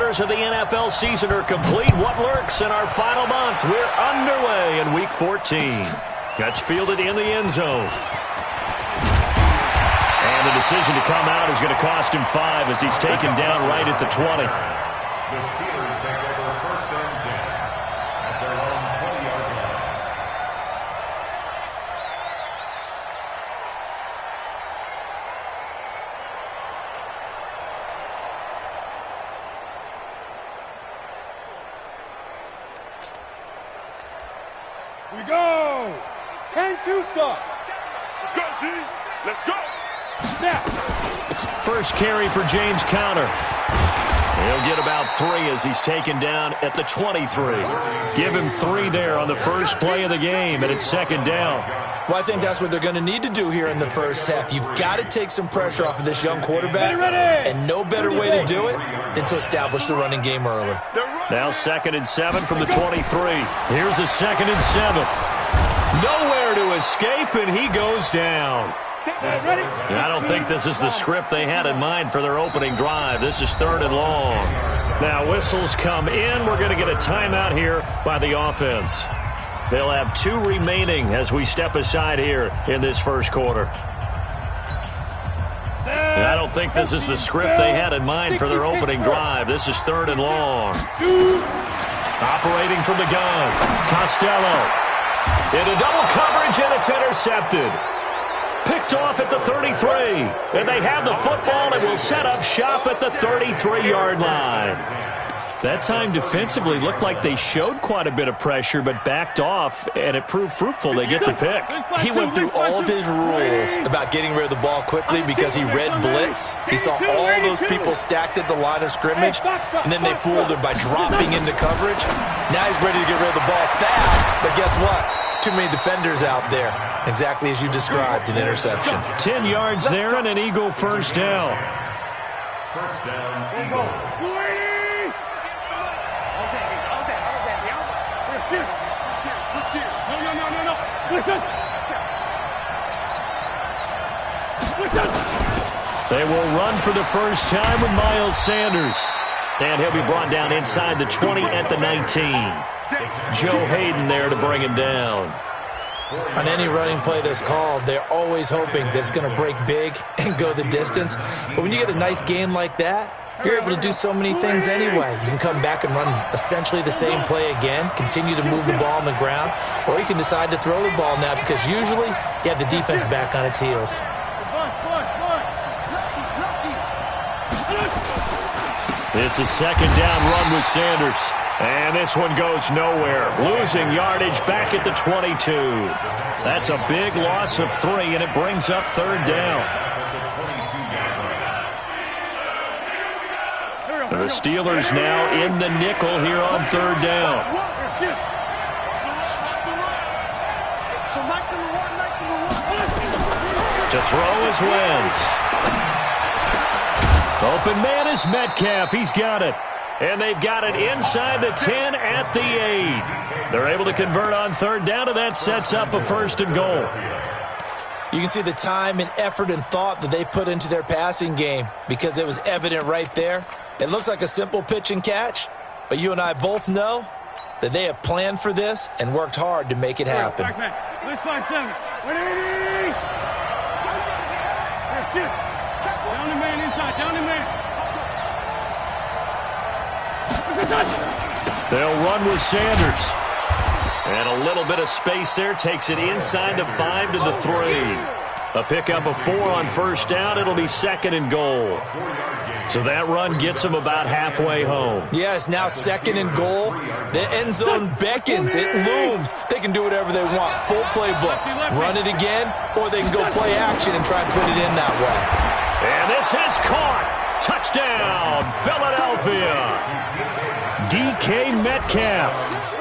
quarters of the NFL season are complete. What lurks in our final month? We're underway in Week 14. That's fielded in the end zone. And the decision to come out is going to cost him 5 as he's taken down right at the 20. The Steelers take over first and 10 at their own 20-yard line. We go! 10-2 stop. Let's go, D. Let's go. Snap. First carry for James Conner. He'll get about 3 as he's taken down at the 23. Give him 3 there on the first play of the game, and it's second down. Well, I think that's what they're going to need to do here in the first half. You've got to take some pressure off of this young quarterback, and no better way to do it than to establish the running game early. Now 2nd and 7 from the 23. Here's a 2nd and 7. Nowhere to escape, and he goes down. I don't think this is the script they had in mind for their opening drive. This is 3rd and long. Now whistles come in. We're going to get a timeout here by the offense. They'll have 2 remaining as we step aside here in this first quarter. I don't think this is the script they had in mind for their opening drive. This is 3rd and long. Operating from the gun, Costello. Into double coverage, and it's intercepted. Picked off at the 33. And they have the football and will set up shop at the 33-yard line. That time defensively looked like they showed quite a bit of pressure, but backed off, and it proved fruitful. They get the pick. He went through all of his rules about getting rid of the ball quickly because he read blitz. He saw all those people stacked at the line of scrimmage, and then they fooled him by dropping into coverage. Now he's ready to get rid of the ball fast, but guess what? Too many defenders out there. Exactly as you described, an interception. 10 yards there and an Eagle first down. First down, Eagle. They will run for the first time with Miles Sanders. And he'll be brought down inside the 20 at the 19. Joe Hayden there to bring him down. On any running play that's called, they're always hoping that it's going to break big and go the distance. But when you get a nice game like that, you're able to do so many things anyway. You can come back and run essentially the same play again, continue to move the ball on the ground, or you can decide to throw the ball now because usually you have the defense back on its heels. It's a second down run with Sanders. And this one goes nowhere. Losing yardage back at the 22. That's a big loss of 3, and it brings up 3rd down. The Steelers now in the nickel here on 3rd down. To throw is Wentz. Open man is Metcalf. He's got it. And they've got it inside the 10 at the 8. They're able to convert on 3rd down, and that sets up a 1st and goal. You can see the time and effort and thought that they put into their passing game because it was evident right there. It looks like a simple pitch and catch, but you and I both know that they have planned for this and worked hard to make it happen. Down the man inside, down the man. They'll run with Sanders. And a little bit of space there takes it inside the 5 to the 3. A pickup of 4 on 1st down. It'll be 2nd and goal. So that run gets them about halfway home. Yeah, it's now 2nd and goal. The end zone beckons. It looms. They can do whatever they want. Full playbook. Run it again, or they can go play action and try and put it in that way. And this is caught. Touchdown, Philadelphia. DK Metcalf,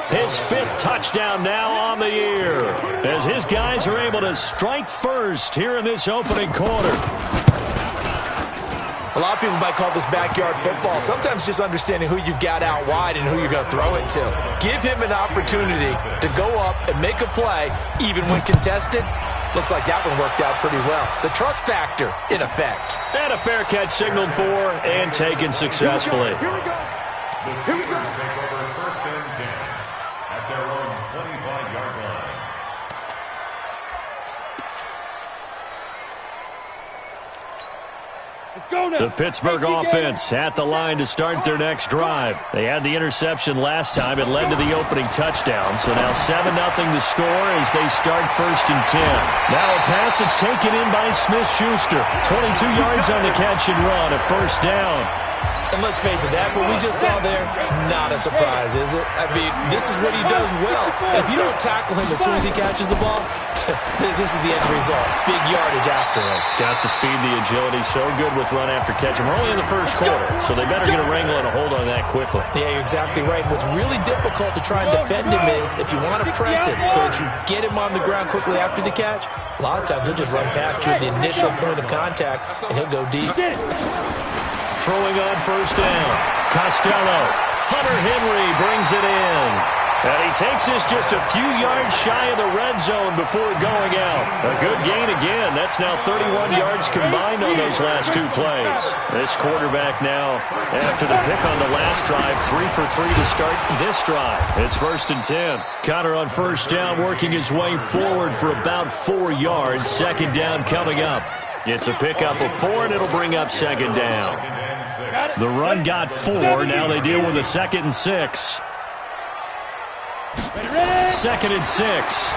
his 5th touchdown now on the year, as his guys are able to strike first here in this opening quarter. A lot of people might call this backyard football. Sometimes just understanding who you've got out wide and who you're going to throw it to. Give him an opportunity to go up and make a play, even when contested. Looks like that one worked out pretty well. The trust factor in effect. And a fair catch signaled for and taken successfully. The Steelers take over first and 10 at their own 25-yard line. Let's go now. The Pittsburgh offense at the line to start their next drive. They had the interception last time. It led to the opening touchdown. So now 7-0 to score as they start first and 10. Now a pass that's taken in by Smith-Schuster. 22 yards on the catch and run. A first down. And let's face it, that what we just saw there, not a surprise, is it? I mean, this is what he does well. And if you don't tackle him as soon as he catches the ball, this is the end result. Big yardage afterwards. Got the speed, the agility, so good with run after catch. And we're only in the first quarter, so they better get a wrangle and a hold on that quickly. Yeah, you're exactly right. What's really difficult to try and defend him is if you want to press him so that you get him on the ground quickly after the catch, a lot of times he'll just run past you at the initial point of contact, and he'll go deep. Throwing on first down. Costello. Hunter Henry brings it in. And he takes this just a few yards shy of the red zone before going out. A good gain again. That's now 31 yards combined on those last two plays. This quarterback now, after the pick on the last drive, 3 for 3 to start this drive. It's first and 10. Connor on first down, working his way forward for about 4 yards. Second down coming up. It's a pickup of 4, and it'll bring up second down. The run got 4. Now they deal with a 2nd and 6. 2nd and 6.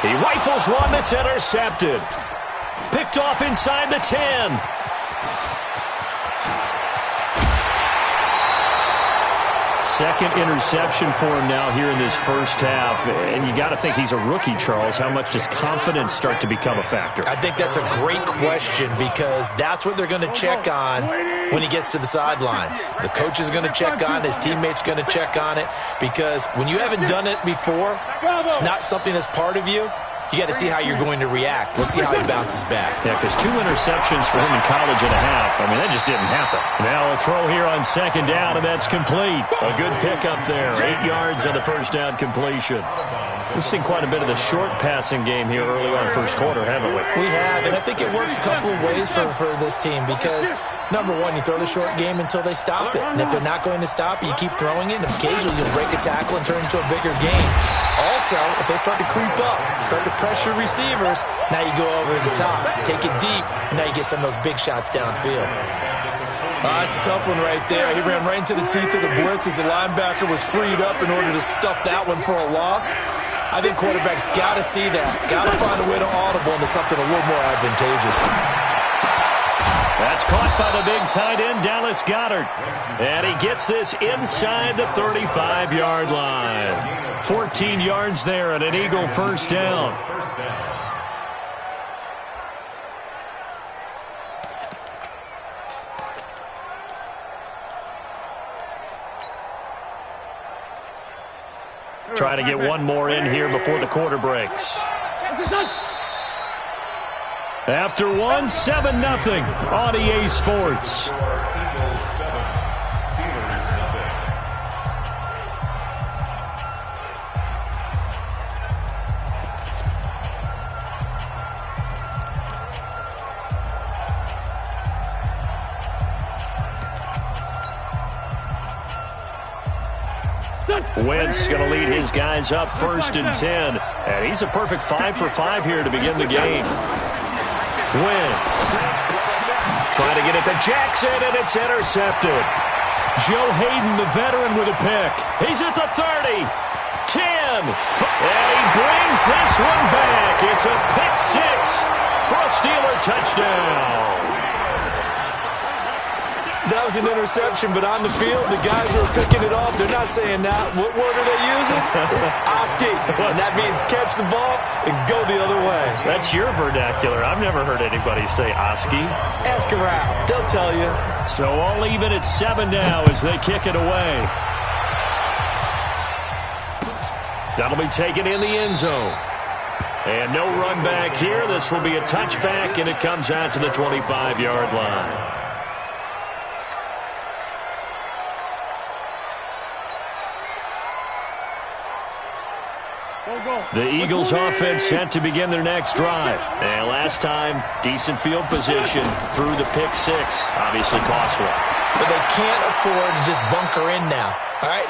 He rifles one that's intercepted. Picked off inside the 10. Second interception for him now here in this first half. And you got to think he's a rookie, Charles. How much does confidence start to become a factor? I think that's a great question because that's what they're going to check on when he gets to the sidelines. The coach is going to check on it. His teammates are going to check on it because when you haven't done it before, it's not something that's part of you. You got to see how you're going to react. We'll see how he bounces back. Yeah, because 2 interceptions for him in college and a half. I mean, that just didn't happen. Now a throw here on second down, and that's complete. A good pickup there. 8 yards on the first down completion. We've seen quite a bit of the short passing game here early on first quarter, haven't we? We have, and I think it works a couple of ways for this team because, number one, you throw the short game until they stop it. And if they're not going to stop it, you keep throwing it, and occasionally you'll break a tackle and turn it into a bigger game. Also, if they start to creep up, start to pressure receivers, now you go over the top, take it deep, and now you get some of those big shots downfield. It's a tough one right there. He ran right into the teeth of the blitz as the linebacker was freed up in order to stuff that one for a loss. I think quarterbacks got to see that, got to find a way to audible into something a little more advantageous. That's caught by the big tight end, Dallas Goedert. And he gets this inside the 35-yard line. 14 yards there and an Eagle first down. Try to get one more in here before the quarter breaks. After one, 7-0 on EA Sports. Wentz going to lead his guys up first and 10. And he's a perfect 5 for 5 here to begin the game. Wentz trying to get it to Jackson, and it's intercepted. Joe Hayden, the veteran, with a pick. He's at the 30, 10, and he brings this one back. It's a pick 6 for a Steeler touchdown. That was an interception, but on the field, the guys who are picking it off, they're not saying that. What word are they using? It's Oski, and that means catch the ball and go the other way. That's your vernacular. I've never heard anybody say Oski. Ask around. They'll tell you. So all even at 7 now as they kick it away. That'll be taken in the end zone. And no run back here. This will be a touchback, and it comes out to the 25-yard line. The Eagles offense set to begin their next drive. And last time, decent field position through the pick 6. Obviously costly. but they can't afford to just bunker in now. All right,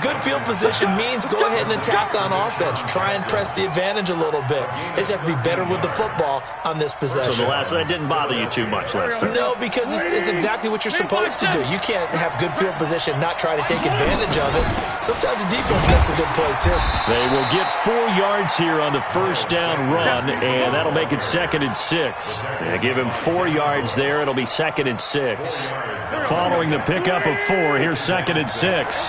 good field position means go ahead and attack on offense. Try and press the advantage a little bit. They just have to be better with the football on this possession. So the last one didn't bother you too much last time? No, because it's exactly what you're supposed to do. You can't have good field position and not try to take advantage of it. Sometimes the defense makes a good play, too. They will get 4 yards here on the first down run, and that'll make it 2nd and 6. They give him 4 yards there. It'll be 2nd and 6. Following the pickup of 4, here's 2nd and 6.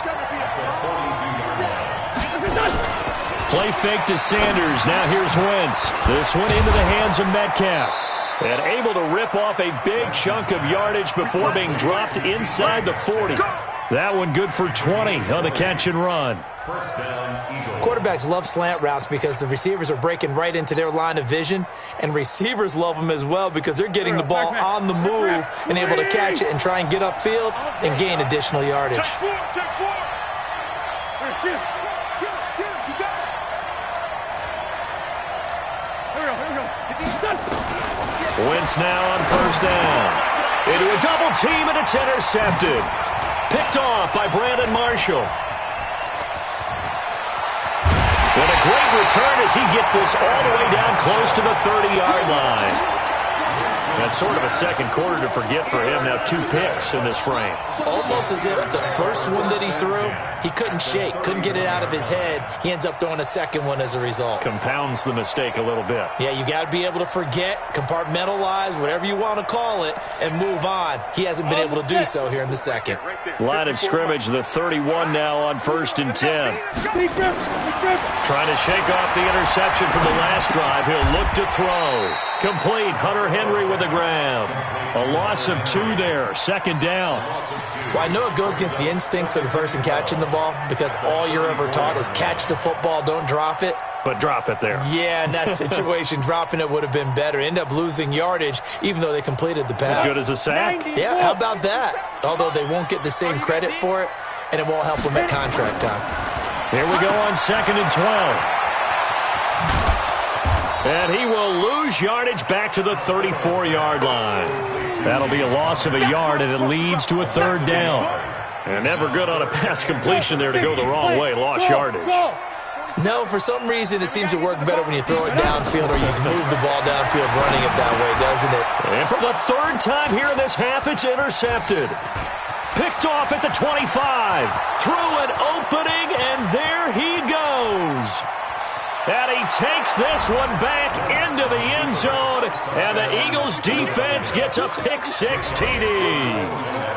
Play fake to Sanders. Now here's Wentz. This one into the hands of Metcalf. And able to rip off a big chunk of yardage before being dropped inside the 40. That one good for 20 on the catch and run. Quarterbacks love slant routes because the receivers are breaking right into their line of vision, and receivers love them as well because they're getting the ball on the move and able to catch it and try and get upfield and gain additional yardage. Wentz now on first down. Into a double team, and it's intercepted. Picked off by Brandon Marshall. And a great return as he gets this all the way down close to the 30-yard line. That's sort of a second quarter to forget for him. Now 2 picks in this frame. Almost as if the first one that he threw, he couldn't shake, couldn't get it out of his head. He ends up throwing a second one as a result. Compounds the mistake a little bit. Yeah, you got to be able to forget, compartmentalize, whatever you want to call it, and move on. He hasn't been able to do so here in the second. Line of scrimmage, the 31 now on 1st and 10. Trying to shake off the interception from the last drive. He'll look to throw. Complete. Hunter Henry with the grab. A loss of 2 there. 2nd down. Well, I know it goes against the instincts of the person catching the ball because all you're ever taught is catch the football, don't drop it. But drop it there. Yeah, in that situation, dropping it would have been better. End up losing yardage, even though they completed the pass. As good as a sack? Yeah, how about that? Although they won't get the same credit for it, and it won't help them at contract time. Here we go on 2nd and 12. And he will lose yardage back to the 34-yard line. That'll be a loss of a yard, and it leads to a 3rd down. And never good on a pass completion there to go the wrong way. Lost yardage. No, for some reason, it seems to work better when you throw it downfield or you move the ball downfield running it that way, doesn't it? And for the 3rd time here in this half, it's intercepted. Picked off at the 25. Through an opening, and there he goes. And he takes this one back into the end zone, and the Eagles defense gets a pick-6 TD.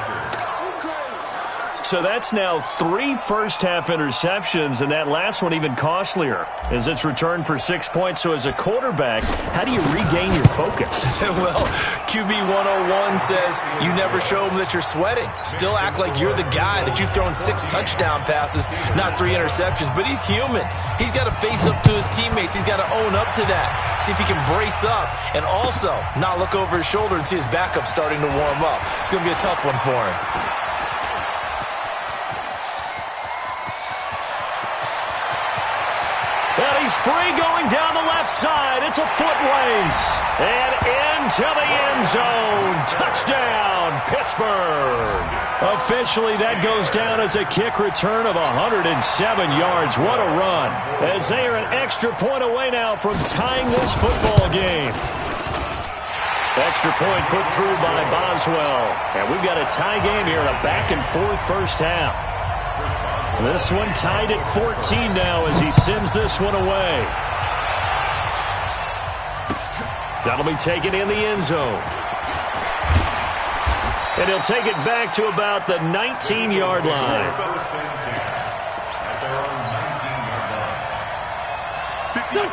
So that's now 3 first-half interceptions, and that last one even costlier as it's returned for 6 points. So as a quarterback, how do you regain your focus? Well, QB 101 says you never show them that you're sweating. Still act like you're the guy, that you've thrown 6 touchdown passes, not 3 interceptions. But he's human. He's got to face up to his teammates. He's got to own up to that. See if he can brace up and also not look over his shoulder and see his backup starting to warm up. It's going to be a tough one for him. And he's free going down the left side. It's a foot race. And into the end zone. Touchdown, Pittsburgh. Officially, that goes down as a kick return of 107 yards. What a run. As they are an extra point away now from tying this football game. Extra point put through by Boswell. And we've got a tie game here in a back-and-forth first half. This one tied at 14 now as he sends this one away. That'll be taken in the end zone. And he'll take it back to about the 19-yard line.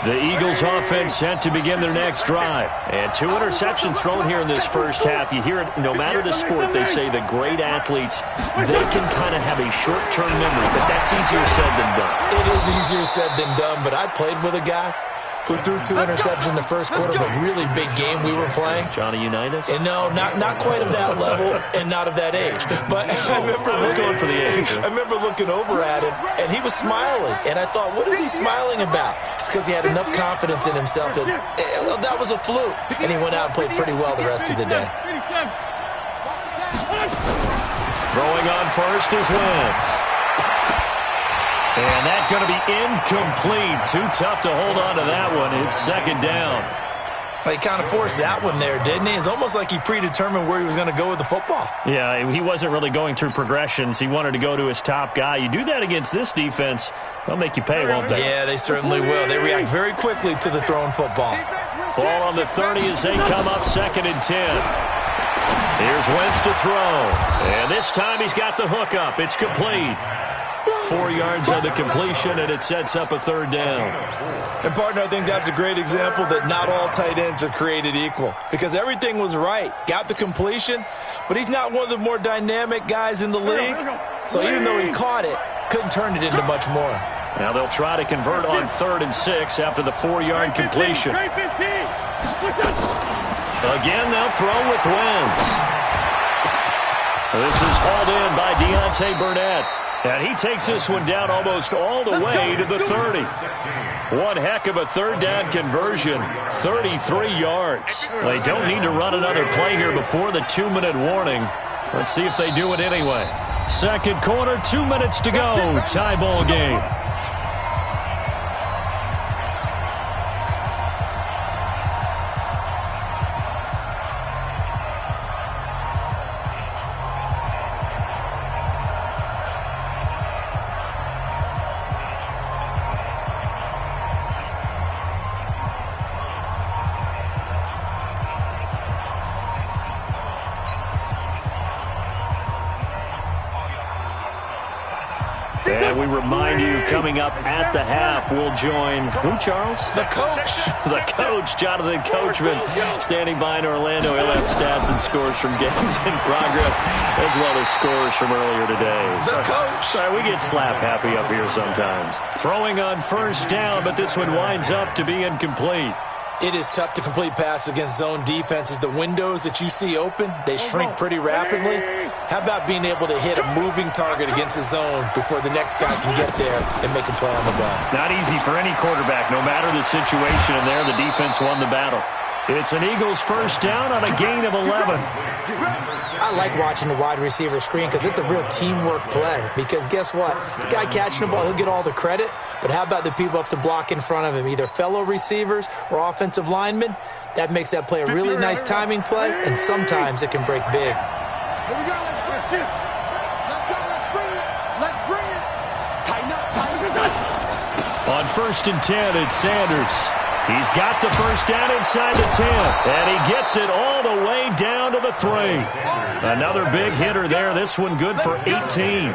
The Eagles offense set to begin their next drive. And 2 interceptions thrown here in this first half. You hear it, no matter the sport, they say the great athletes, they can kind of have a short-term memory, but that's easier said than done. It is easier said than done, but I played with a guy who threw 2 interceptions in the first quarter of a really big game we were playing. Johnny Unitas? And no, not quite of that level and not of that age. But I was going for the age. I remember looking over at him, and he was smiling. And I thought, what is he smiling about? It's because he had enough confidence in himself that that was a fluke. And he went out and played pretty well the rest of the day. Throwing on first is Wentz. And that's going to be incomplete. Too tough to hold on to that one. It's second down. He kind of forced that one there, didn't he? It's almost like he predetermined where he was going to go with the football. Yeah, he wasn't really going through progressions. He wanted to go to his top guy. You do that against this defense, they'll make you pay, won't they? Yeah, they certainly will. They react very quickly to the thrown football. Ball on the 30 as they come up 2nd and 10. Here's Wentz to throw. And this time he's got the hook up. It's complete. 4 yards on the completion, and it sets up a 3rd down. And, partner, I think that's a great example that not all tight ends are created equal, because everything was right. Got the completion, but he's not one of the more dynamic guys in the league. So even though he caught it, couldn't turn it into much more. Now they'll try to convert on 3rd and 6 after the 4-yard completion. Again, they'll throw with Wentz. This is hauled in by Deontay Burnett. And he takes this one down almost all the way to the 30. One heck of a 3rd down conversion, 33 yards. They don't need to run another play here before the 2-minute warning. Let's see if they do it anyway. Second quarter, 2 minutes to go. Tie ball game. And we remind you, coming up at the half, we'll join who, Charles? The coach. The coach, Jonathan Coachman, standing by in Orlando. He'll have stats and scores from games in progress, as well as scores from earlier today. The coach. Sorry, we get slap happy up here sometimes. Throwing on 1st down, but this one winds up to be incomplete. It is tough to complete passes against zone defenses. The windows that you see open, they shrink pretty rapidly. How about being able to hit a moving target against a zone before the next guy can get there and make a play on the ball? Not easy for any quarterback, no matter the situation, and there the defense won the battle. It's an Eagles 1st down on a gain of 11. I like watching the wide receiver screen because it's a real teamwork play. Because guess what? The guy catching the ball, he'll get all the credit. But how about the people up to block in front of him, either fellow receivers or offensive linemen? That makes that play a really nice timing play, and sometimes it can break big. Here we go. Let's bring it. Let's bring it. Tighten up. On 1st and 10, it's Sanders. He's got the 1st down inside the 10, and he gets it all the way down to the 3. Another big hitter there. This one good for 18.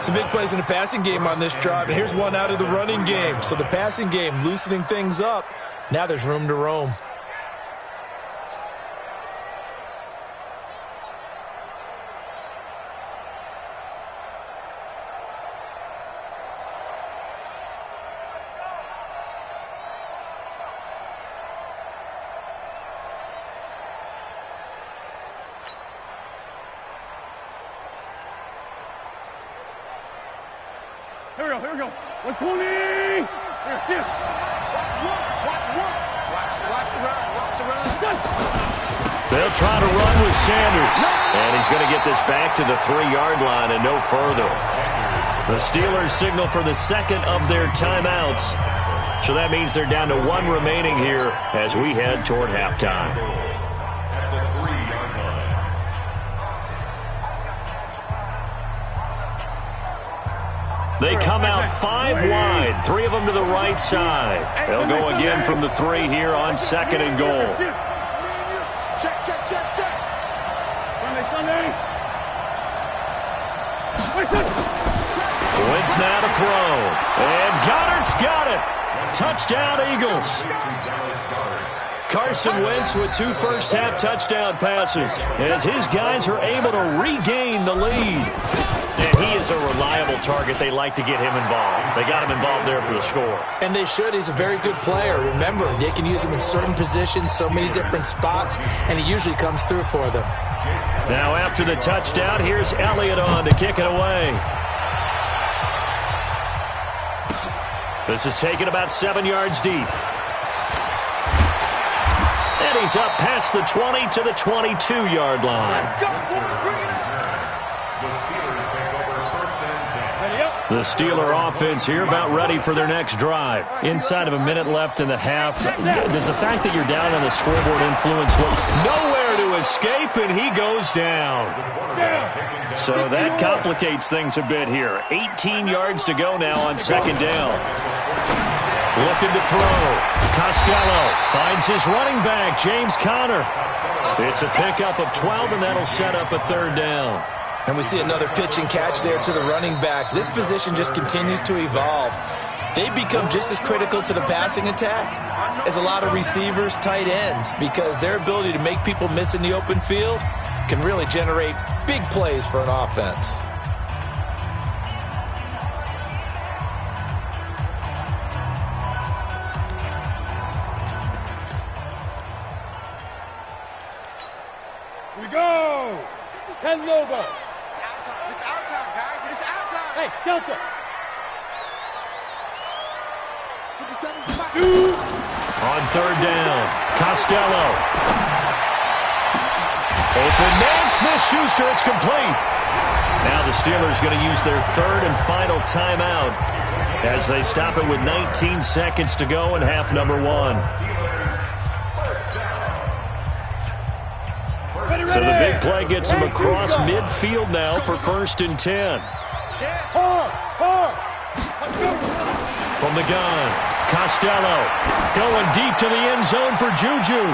Some big plays in the passing game on this drive, and here's one out of the running game. So the passing game loosening things up. Now there's room to roam. Here we go. 120. Here. Watch the run. They'll try to run with Sanders. And he's going to get this back to the 3-yard line and no further. The Steelers signal for the 2nd of their timeouts. So that means they're down to 1 remaining here as we head toward halftime. They come out 5 wide, 3 of them to the right side. They'll go again from the 3 here on 2nd and goal. Check. Sunday. Wentz now to throw. And Goddard's got it. Touchdown, Eagles. Carson Wentz with 2 first-half touchdown passes as his guys are able to regain the lead. And he is a reliable target. They like to get him involved. They got him involved there for the score. And they should. He's a very good player. Remember, they can use him in certain positions, so many different spots, and he usually comes through for them. Now after the touchdown, here's Elliott on to kick it away. This is taken about 7 yards deep. And he's up past the 20 to the 22-yard line. The Steelers take over first and 10. Ready up. The Steeler offense here about ready for their next drive. Inside of a minute left in the half. Does the fact that you're down on the scoreboard influence what? Nowhere to escape, and he goes down. So that complicates things a bit here. 18 yards to go now on second down. Looking to throw. Costello finds his running back, James Conner. It's a pickup of 12, and that'll set up a third down. And we see another pitch and catch there to the running back. This position just continues to evolve. They become just as critical to the passing attack as a lot of receivers, tight ends, because their ability to make people miss in the open field can really generate big plays for an offense. We go. Send over. It's our time, guys. It's our time. Hey, Delta. 57's Shoot. On third down, Costello. Open man, Smith-Schuster, it's complete. Now the Steelers going to use their third and final timeout as they stop it with 19 seconds to go in half number one. So the big play gets him across midfield now for first and 10. From the gun, Costello going deep to the end zone for Juju.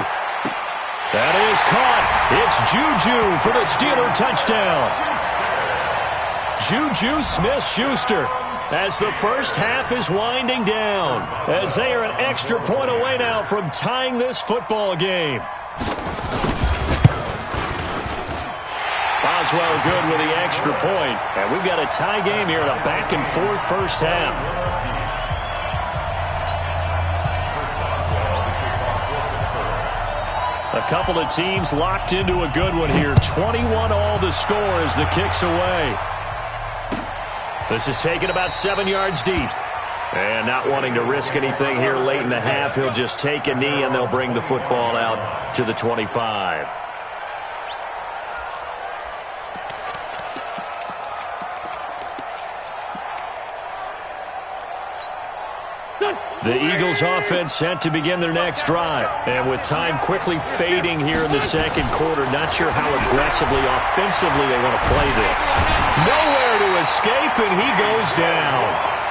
That is caught. It's Juju for the Steeler touchdown. Juju Smith-Schuster as the first half is winding down, as they are an extra point away now from tying this football game. Boswell good with the extra point. And we've got a tie game here in a back-and-forth first half. A couple of teams locked into a good one here. 21 all the score as the kick's away. This is taken about 7 yards deep. And not wanting to risk anything here late in the half, he'll just take a knee and they'll bring the football out to the 25. The Eagles offense set to begin their next drive. And with time quickly fading here in the second quarter, not sure how aggressively, offensively they want to play this. Nowhere to escape, and he goes down.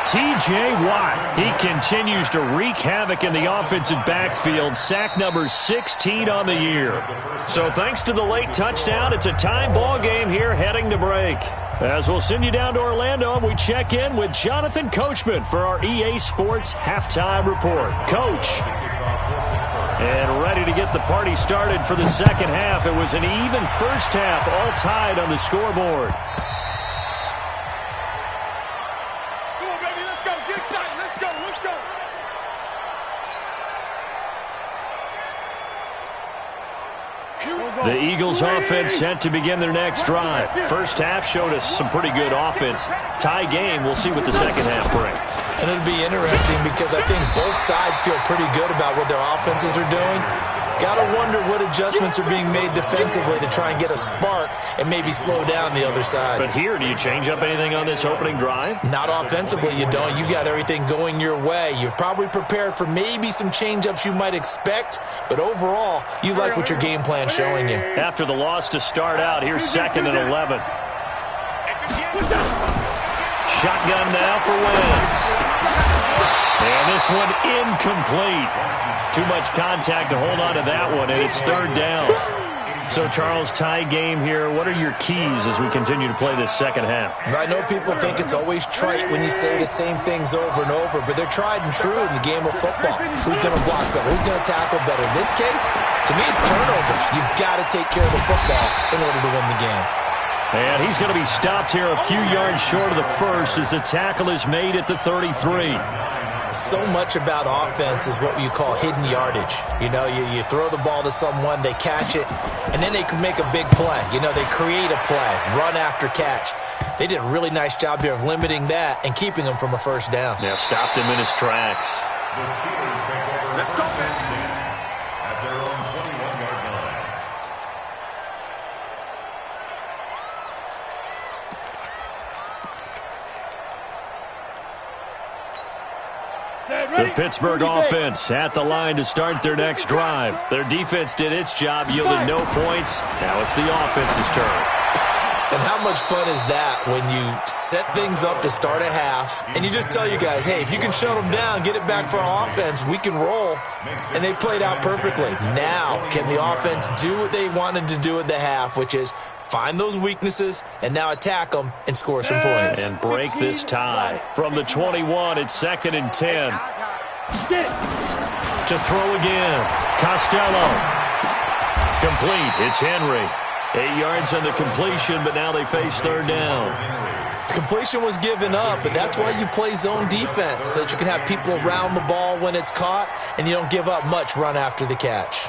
T.J. Watt, he continues to wreak havoc in the offensive backfield. Sack number 16 on the year. So thanks to the late touchdown, it's a tie ball game here heading to break. As we'll send you down to Orlando, we check in with Jonathan Coachman for our EA Sports Halftime Report. Coach. And ready to get the party started for the second half. It was an even first half, all tied on the scoreboard. Come on, baby, let's go. Get excited. Let's go. Let's go. The Eagles offense set to begin their next drive. First half showed us some pretty good offense. Tie game, we'll see what the second half brings. And it'll be interesting because I think both sides feel pretty good about what their offenses are doing. Got to wonder what adjustments are being made defensively to try and get a spark and maybe slow down the other side. But here, do you change up anything on this opening drive? Not offensively, you don't. You got everything going your way. You've probably prepared for maybe some change-ups you might expect, but overall, you like what your game plan's showing you. After the loss to start out, here's second and 11. Shotgun now for Wentz. And this one incomplete. Too much contact to hold on to that one, and it's third down. So, Charles, tie game here. What are your keys as we continue to play this second half? I know people think it's always trite when you say the same things over and over, but they're tried and true in the game of football. Who's going to block better? Who's going to tackle better? In this case, to me, it's turnovers. You've got to take care of the football in order to win the game. And he's going to be stopped here a few yards short of the first as the tackle is made at the 33. So much about offense is what you call hidden yardage. You know, you throw the ball to someone, they catch it, and then they can make a big play. You know, they create a play, run after catch. They did a really nice job here of limiting that and keeping him from a first down. Yeah, stopped him in his tracks. The Steelers take over Let's go, man. at their own 21-yard line. The Pittsburgh offense at the line to start their next drive. Their defense did its job, yielded no points. Now it's the offense's turn. And how much fun is that when you set things up to start a half and you just tell you guys, hey, if you can shut them down, get it back for our offense, we can roll. And they played out perfectly. Now, can the offense do what they wanted to do at the half, which is find those weaknesses and now attack them and score some points. And break this tie. From the 21, it's 2nd and 10. To throw again. Costello. Complete. It's Henry. 8 yards on the completion, but now they face 3rd down. Completion was given up, but that's why you play zone defense, so that you can have people around the ball when it's caught, and you don't give up much run after the catch.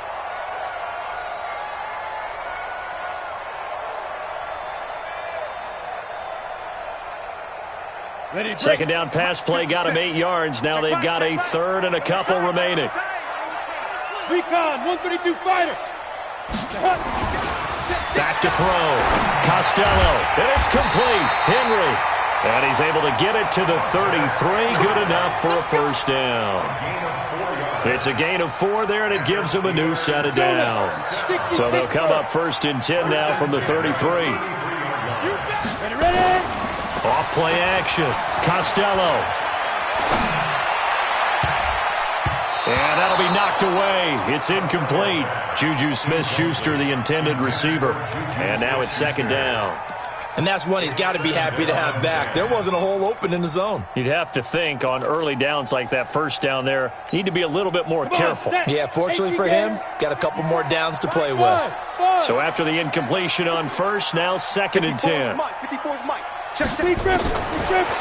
Second down pass play got him 8 yards. Now they've got a 3rd and a couple remaining. Recon, 132 fighter. Back to throw. Costello. And it's complete. Henry. And he's able to get it to the 33. Good enough for a 1st down. It's a gain of 4 there, and it gives them a new set of downs. So they'll come up 1st and 10 now from the 33. Ready? Off play action. Costello. And that'll be knocked away. It's incomplete. Juju Smith-Schuster, the intended receiver. And now it's 2nd down. And that's one he's got to be happy to have back. There wasn't a hole open in the zone. You'd have to think on early downs like that 1st down there, you need to be a little bit more careful. Yeah, fortunately for him, got a couple more downs to play with. So after the incompletion on 1st, now 2nd and 10.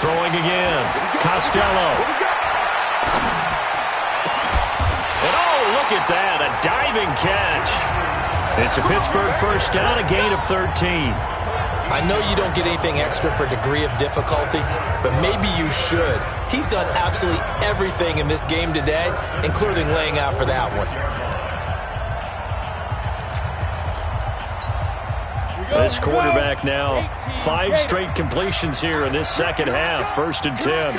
Throwing again. Costello. And oh, look at that, a diving catch. It's a Pittsburgh 1st down, a gain of 13. I know you don't get anything extra for degree of difficulty, but maybe you should. He's done absolutely everything in this game today, including laying out for that one. This quarterback now, 5 straight completions here in this 2nd half, 1st and 10.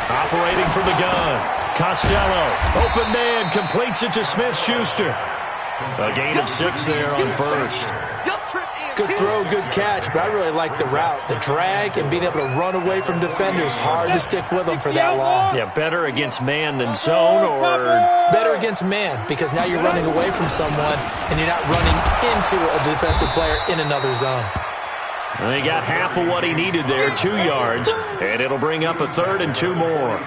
Operating from the gun. Costello, open man, completes it to Smith-Schuster. A gain of 6 there on 1st. Good throw, good catch, but I really like the route. The drag and being able to run away from defenders, hard to stick with them for that long. Yeah, better against man than zone, or better against man, because now you're running away from someone and you're not running into a defensive player in another zone. And he got half of what he needed there, 2 yards, and it'll bring up a 3rd and 2 more.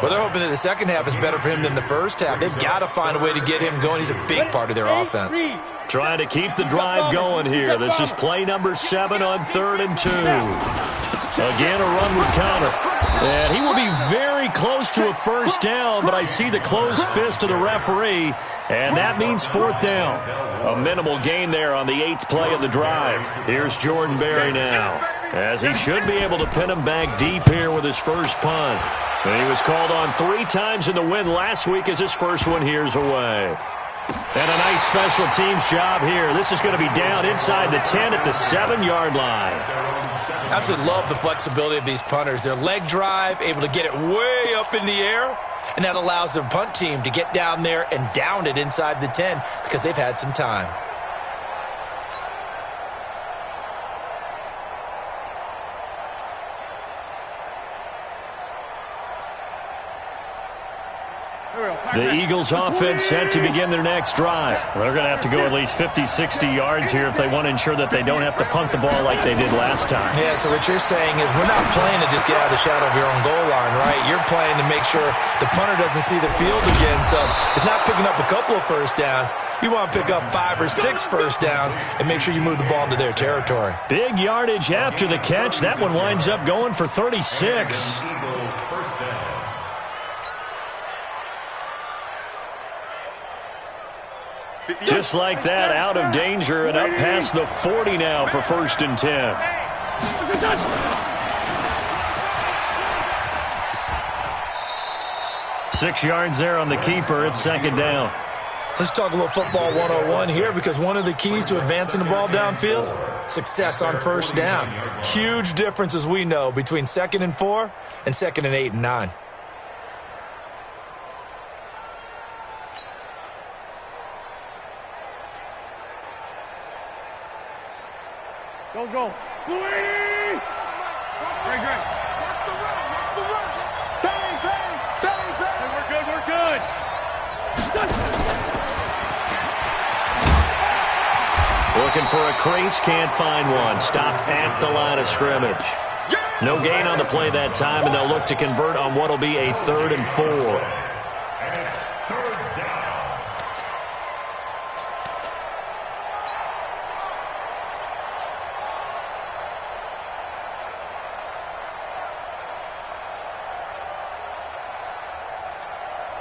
Well, they're hoping that the 2nd half is better for him than the 1st half. They've got to find a way to get him going. He's a big part of their offense. Trying to keep the drive going here. This is play number 7 on 3rd and 2. Again, a run with Connor. And he will be very close to a 1st down, but I see the closed fist of the referee, and that means 4th down. A minimal gain there on the 8th play of the drive. Here's Jordan Berry now, as he should be able to pin him back deep here with his first punt. And he was called on 3 times in the win last week as his first one here's away. And a nice special teams job here. This is going to be down inside the 10 at the 7-yard line. Absolutely love the flexibility of these punters. Their leg drive, able to get it way up in the air, and that allows their punt team to get down there and down it inside the 10 because they've had some time. The Eagles offense set to begin their next drive. They're going to have to go at least 50, 60 yards here if they want to ensure that they don't have to punt the ball like they did last time. Yeah, so what you're saying is we're not playing to just get out of the shadow of your own goal line, right? You're playing to make sure the punter doesn't see the field again. So it's not picking up a couple of 1st downs. You want to pick up 5 or 6 1st downs and make sure you move the ball into their territory. Big yardage after the catch. That one winds up going for 36. Just like that, out of danger and up past the 40 now for 1st and 10. 6 yards there on the keeper. It's 2nd down. Let's talk a little football 101 here, because one of the keys to advancing the ball downfield, success on 1st down. Huge difference, as we know, between 2nd and 4 and 2nd and 8 and 9. Go, go. Sweetie! Great, great. Watch the run. Watch the run. Bang, bang, bang, bang. Hey, we're good, we're good. Looking for a crease, can't find one. Stopped at the line of scrimmage. No gain on the play that time, and they'll look to convert on what will be a 3rd and 4. And it's 3rd down.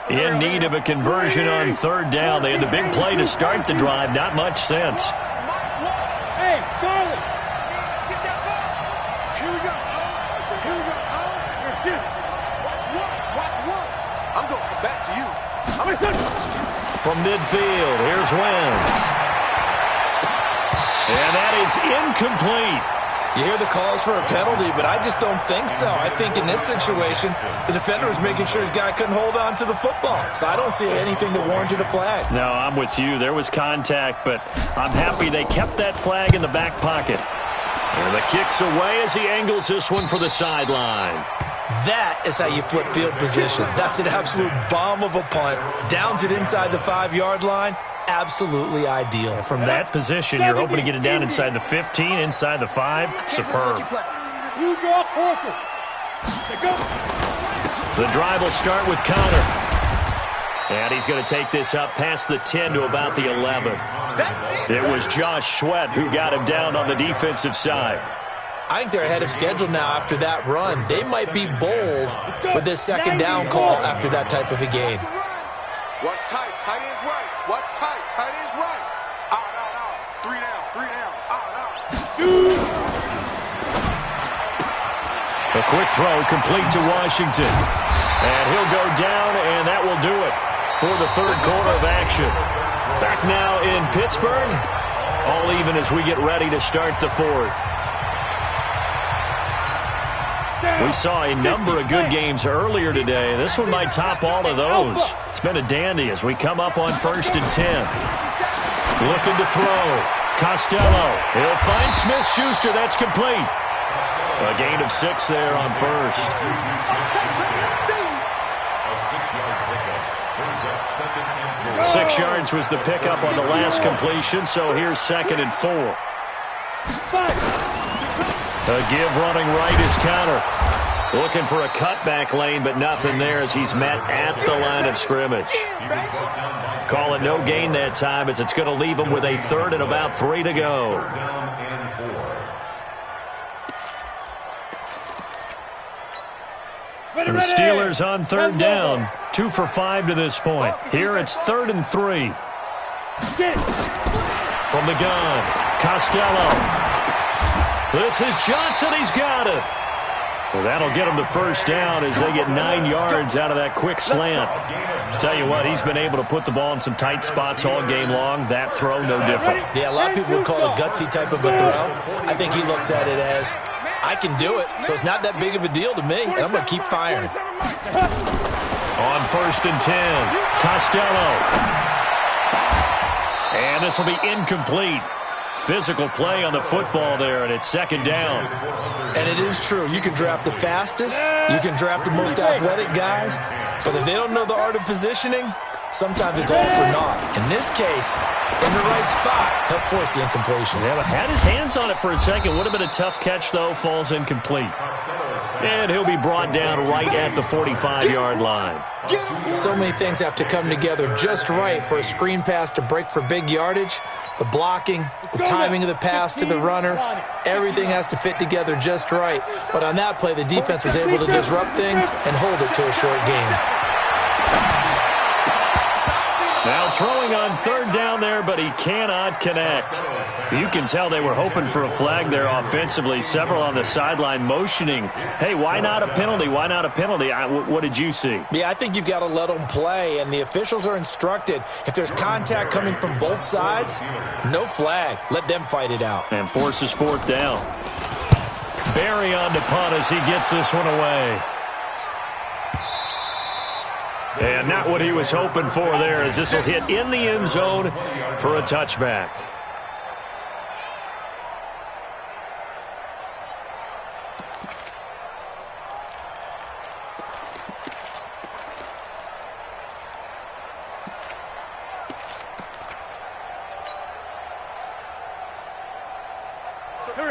In need of a conversion on 3rd down. They had the big play to start the drive. Not much sense. Hey, Charlie! Get that ball. Here we go. Here we go. Watch one. Watch one. I'm going to come back to you. From midfield, here's Wentz. And that is incomplete. You hear the calls for a penalty, but I just don't think so. I think in this situation, the defender was making sure his guy couldn't hold on to the football. So I don't see anything to warrant a flag. No, I'm with you. There was contact, but I'm happy they kept that flag in the back pocket. And the kick's away as he angles this one for the sideline. That is how you flip field position. That's an absolute bomb of a punt. Downs it inside the 5-yard line. Absolutely ideal. From that position, you're hoping to get it down inside the 15, inside the 5. Superb. You draw Corker. Go. The drive will start with Connor. And he's going to take this up past the 10 to about the 11. It was Josh Sweat who got him down on the defensive side. I think they're ahead of schedule now after that run. They might be bold with this 2nd down call after that type of a game. Watch tight. Tight end's right. Watch tight. Tight end's right. Out. 3 down. 3 down. Out. Shoot. A quick throw complete to Washington. And he'll go down, and that will do it for the 3rd quarter of action. Back now in Pittsburgh. All even as we get ready to start the 4th. We saw a number of good games earlier today. This one might top all of those. It's been a dandy as we come up on 1st and 10. Looking to throw. Costello. He'll find Smith-Schuster. That's complete. A gain of 6 there on 1st. A 6-yard pickup. Brings up 2nd and 4. 6 yards was the pickup on the last completion, so here's 2nd and 4. A give running right is Connor. Looking for a cutback lane, but nothing there as he's met at the line of scrimmage. Call it no gain that time as it's going to leave him with a 3rd and about 3 to go. Down and 4. The Steelers on 3rd down. 2 for 5 to this point. Here it's 3rd and 3. From the gun, Costello. This is Johnson. He's got it. Well, that'll get him to 1st down as they get 9 yards out of that quick slant. Tell you what, he's been able to put the ball in some tight spots all game long. That throw, no different. Yeah, a lot of people would call it a gutsy type of a throw. I think he looks at it as, I can do it, so it's not that big of a deal to me, and I'm going to keep firing. On 1st and 10, Costello. And this will be incomplete. Physical play on the football there, and it's 2nd down. And it is true. You can draft the fastest. You can draft the most athletic guys. But if they don't know the art of positioning, sometimes it's all for naught. In this case, in the right spot, help force the incompletion. Yeah, but had his hands on it for a second. Would have been a tough catch, though. Falls incomplete. And he'll be brought down right at the 45-yard line. So many things have to come together just right for a screen pass to break for big yardage. The blocking, the timing of the pass to the runner, everything has to fit together just right. But on that play, the defense was able to disrupt things and hold it to a short game. Now throwing on 3rd down there, but he cannot connect. You can tell they were hoping for a flag there offensively. Several on the sideline motioning, hey, why not a penalty? Why not a penalty? What did you see? Yeah, I think you've got to let them play, and the officials are instructed. If there's contact coming from both sides, no flag. Let them fight it out. And forces 4th down. Barry on to punt as he gets this one away. And not what he was hoping for there as this will hit in the end zone for a touchback.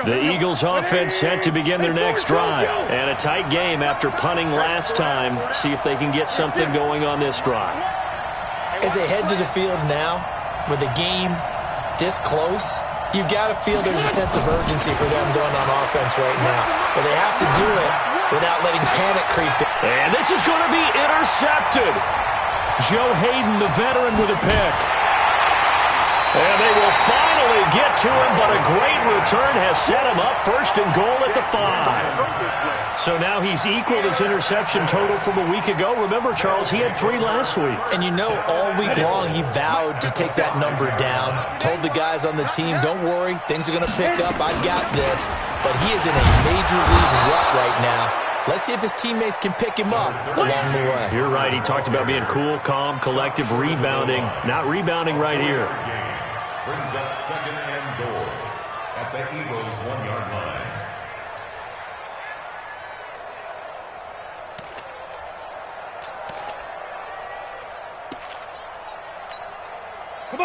The Eagles offense set to begin their next drive. And a tight game after punting last time. See if they can get something going on this drive. As they head to the field now, with the game this close, you've got to feel there's a sense of urgency for them going on offense right now. But they have to do it without letting panic creep in. And this is going to be intercepted. Joe Hayden, the veteran, with a pick. And they will finally get to him, but a great return has set him up first and goal at the 5. So now he's equaled his interception total from a week ago. Remember, Charles, he had 3 last week. And you know, all week long he vowed to take that number down. Told the guys on the team, don't worry, things are going to pick up. I've got this. But he is in a major league rut right now. Let's see if his teammates can pick him up along the way. You're right. He talked about being cool, calm, collective, rebounding. Not rebounding right here. Brings up second and goal at the Eagles' 1-yard line.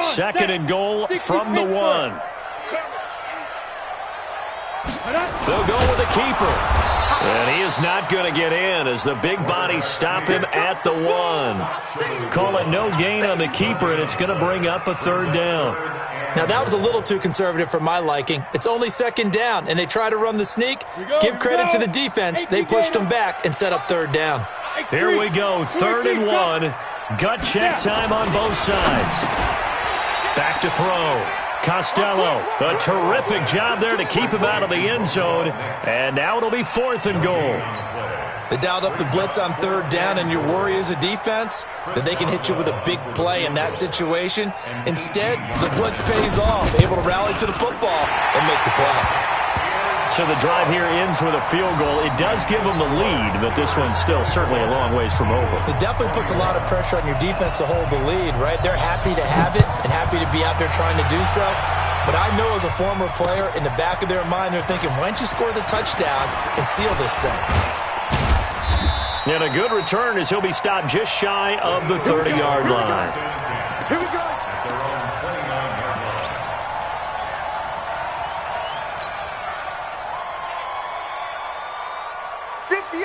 Second and goal from the 1. They'll go with the keeper. And he is not going to get in as the big bodies stop him at the 1. Call it no gain on the keeper, and it's going to bring up a 3rd down. Now, that was a little too conservative for my liking. It's only 2nd down, and they try to run the sneak. Give credit to the defense. They pushed them back and set up 3rd down. Here we go, 3rd and 1. Gut check time on both sides. Back to throw. Costello, a terrific job there to keep him out of the end zone. And now it'll be 4th and goal. They dialed up the blitz on 3rd down, and your worry as a defense that they can hit you with a big play in that situation. Instead, the blitz pays off, able to rally to the football and make the play. So the drive here ends with a field goal. It does give them the lead, but this one's still certainly a long ways from over. It definitely puts a lot of pressure on your defense to hold the lead, right? They're happy to have it and happy to be out there trying to do so. But I know as a former player, in the back of their mind, they're thinking, why don't you score the touchdown and seal this thing? And a good return as he'll be stopped just shy of the 30-yard line. Here we go. At their own 29-yard line.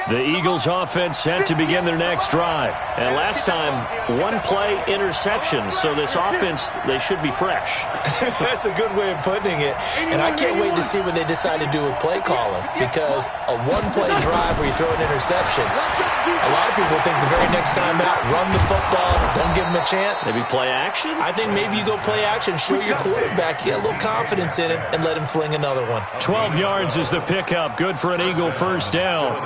The Eagles offense set to begin their next drive. And last time, 1-play interception. So this offense, they should be fresh. That's a good way of putting it. And I can't wait to see what they decide to do with play calling. Because a 1-play drive where you throw an interception, a lot of people think the very next time out, run the football, don't give them a chance. Maybe play action? I think maybe you go play action, show your quarterback, get a little confidence in him, and let him fling another one. 12 yards is the pickup. Good for an Eagle first down.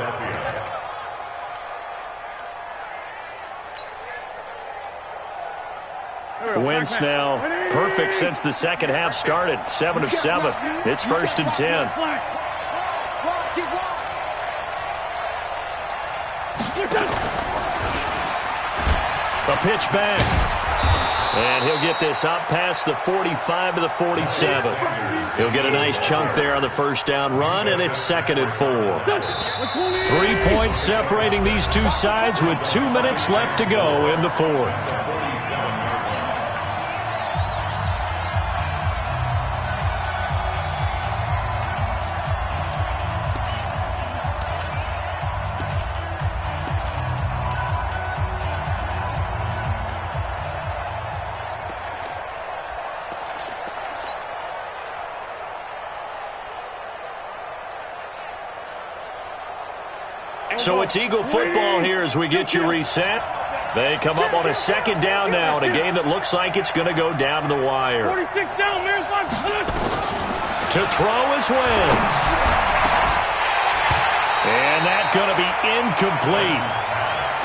Wentz now perfect since the second half started. 7 of 7. It's 1st and 10. A pitch back. And he'll get this up past the 45 to the 47. He'll get a nice chunk there on the first down run, and it's 2nd and 4. 3 points separating these two sides with 2 minutes left to go in the 4th. So it's Eagle football here as we get you reset. They come up on a 2nd down now in a game that looks like it's going to go down to the wire. 46 down, Marathon. To throw is Wentz. And that's going to be incomplete.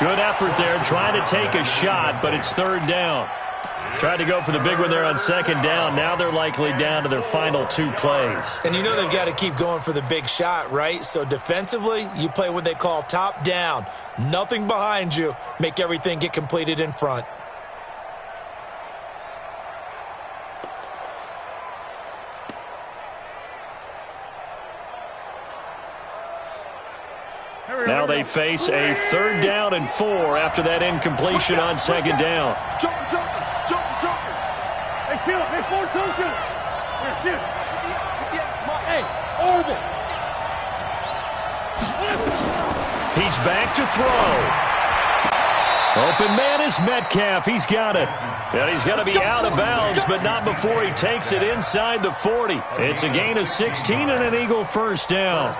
Good effort there trying to take a shot, but it's 3rd down. Tried to go for the big one there on 2nd down. Now they're likely down to their final 2 plays. And you know they've got to keep going for the big shot, right? So defensively, you play what they call top down. Nothing behind you. Make everything get completed in front. Now they face a 3rd down and 4 after that incompletion on 2nd down. Jumping. Hey, kill it. Hey, 4 2 kill it. Here, shoot. Hey, orbit. He's back to throw. Open man is Metcalf. He's got it. And he's going to be out of bounds, but not before he takes it inside the 40. It's a gain of 16 and an Eagle 1st down.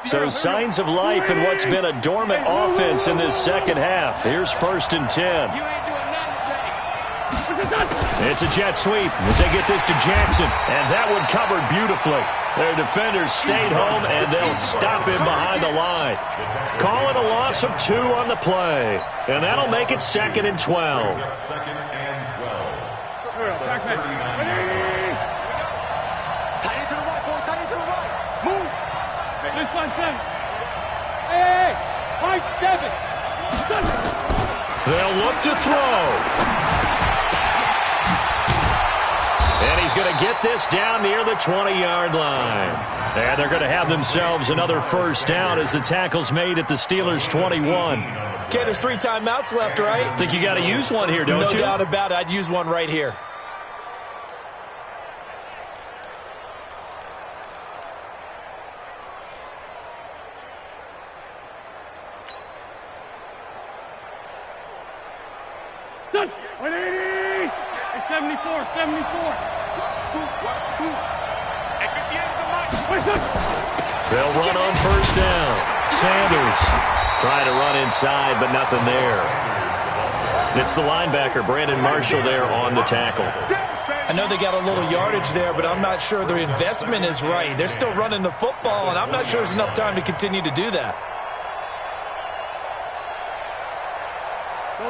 So signs of life in what's been a dormant offense in this 2nd half. Here's 1st and 10. It's a jet sweep as they get this to Jackson, and that one covered beautifully. Their defenders stayed home, and they'll stop him behind the line. Call it a loss of 2 on the play, and that'll make it 2nd and 12. Tight to the right, boy. Tight to the right. Move. This one, 7. Hey, 5-7. They'll look to throw. And he's going to get this down near the 20-yard line. And they're going to have themselves another 1st down as the tackle's made at the Steelers' 21. Okay, there's 3 timeouts left, right? Think you got to use one here, don't you? No doubt about it. I'd use one right here. Done. 180. Hey, 74, 74. They'll run on 1st down. Sanders trying to run inside, but nothing there. It's the linebacker, Brandon Marshall, there on the tackle. I know they got a little yardage there, but I'm not sure their investment is right. They're still running the football, and I'm not sure there's enough time to continue to do that.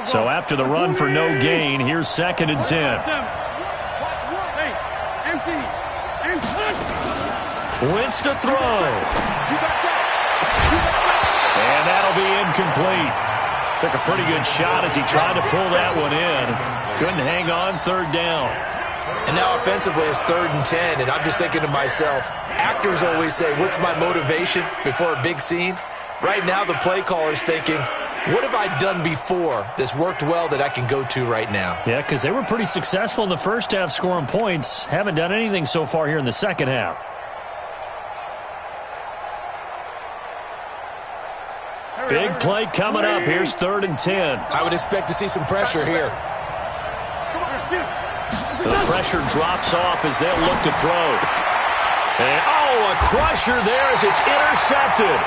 So after the run for no gain, here's 2nd and 10. Wentz to throw. And that'll be incomplete. Took a pretty good shot as he tried to pull that one in. Couldn't hang on 3rd down. And now offensively it's 3rd and 10, and I'm just thinking to myself, actors always say, what's my motivation before a big scene? Right now the play caller's thinking, what have I done before that's worked well that I can go to right now? Yeah, because they were pretty successful in the 1st half scoring points. Haven't done anything so far here in the 2nd half. Big play coming up. Here's 3rd and 10. I would expect to see some pressure here. The pressure drops off as they'll look to throw. And, a crusher there as it's intercepted.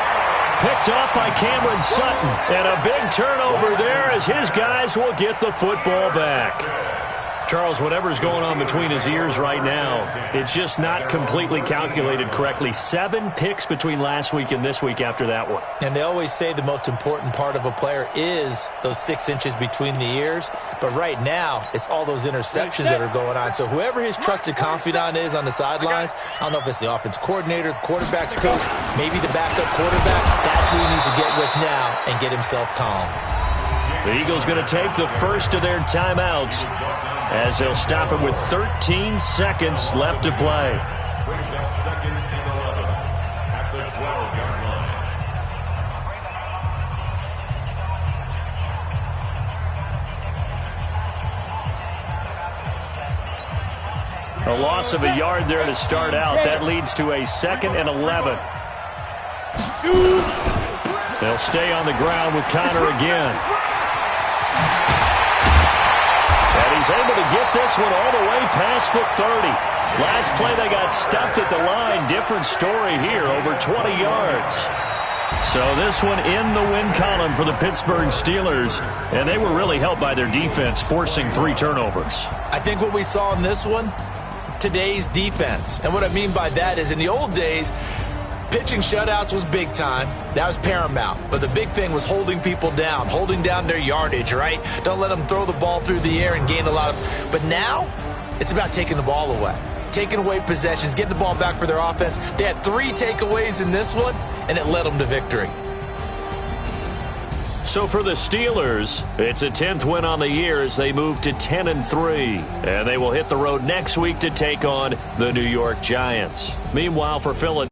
Picked off by Cameron Sutton. And a big turnover there as his guys will get the football back. Charles, whatever's going on between his ears right now, it's just not completely calculated correctly. 7 picks between last week and this week after that one. And they always say the most important part of a player is those 6 inches between the ears. But right now, it's all those interceptions that are going on. So whoever his trusted confidant is on the sidelines, I don't know if it's the offense coordinator, the quarterback's coach, maybe the backup quarterback, that's who he needs to get with now and get himself calm. The Eagles going to take the first of their timeouts as they'll stop it with 13 seconds left to play. Brings up 2nd and 11 at the 12-yard line. A loss of a yard there to start out. That leads to a 2nd and 11. They'll stay on the ground with Connor again. And he's able to get this one all the way past the 30. Last play they got stuffed at the line. Different story here, over 20 yards. So this one in the win column for the Pittsburgh Steelers. And they were really helped by their defense, forcing 3 turnovers. I think what we saw in this one, today's defense. And what I mean by that is in the old days, pitching shutouts was big time. That was paramount. But the big thing was holding people down, holding down their yardage, right? Don't let them throw the ball through the air and gain a lot of... But now, it's about taking the ball away. Taking away possessions, getting the ball back for their offense. They had 3 takeaways in this one, and it led them to victory. So for the Steelers, it's a 10th win on the year as they move to 10-3. And they will hit the road next week to take on the New York Giants. Meanwhile, for Philadelphia,